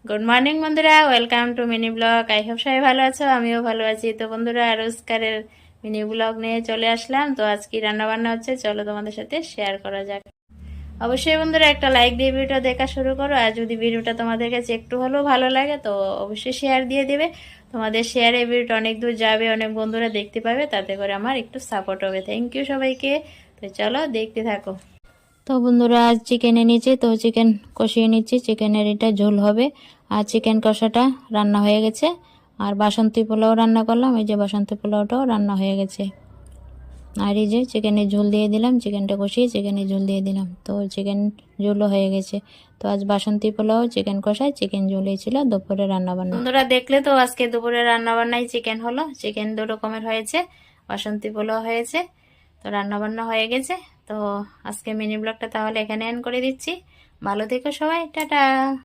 Good morning বন্ধুরা, welcome to mini blog. I hope সবাই ভালো আছো, আমিও ভালো আছি। তো বন্ধুরা, রোজকারের মিনি ব্লগ নিয়ে চলে আসলাম। তো আজকে রান্না বান্না হচ্ছে, চলো তোমাদের সাথে শেয়ার করা যাক। অবশ্যই বন্ধুরা একটা লাইক দিয়ে ভিডিওটা দেখা শুরু করো, আর যদি ভিডিওটা তোমাদের কাছে একটু হলেও ভালো লাগে তো অবশ্যই শেয়ার দিয়ে দেবে। তোমাদের শেয়ারে ভিডিওটা অনেক দূর যাবে, অনেক বন্ধুরা দেখতে পাবে, তাতে করে আমার একটু সাপোর্ট হবে। থ্যাংক ইউ সবাইকে। তো চলো দেখতে থাকো। তো বন্ধুরা, আজ চিকেন এনেছি, তো চিকেন কষিয়ে নিচ্ছি। চিকেনের এটা ঝোল হবে, আর চিকেন কষাটা রান্না হয়ে গেছে। আর বাসন্তী পোলাও রান্না করলাম, এই যে বাসন্তী পোলাওটাও রান্না হয়ে গেছে। আর এই যে চিকেনের ঝোল দিয়ে দিলাম, চিকেনটা কষিয়ে চিকেনের ঝোল দিয়ে দিলাম, তো চিকেন ঝোলও হয়ে গেছে। তো আজ বাসন্তী পোলাও, চিকেন কষায়, চিকেন ঝোলই ছিল দুপুরে রান্না বান্না। বন্ধুরা দেখলে তো আজকে দুপুরে রান্না বান্নায় চিকেন হলো। চিকেন দু রকমের হয়েছে, বাসন্তী পোলাও হয়েছে, তো রান্না বান্না হয়ে গেছে। তো আজকে মিনি ব্লগটা তাহলে এখানে এন্ড করে দিচ্ছি। ভালো থেকো সবাই, টাটা।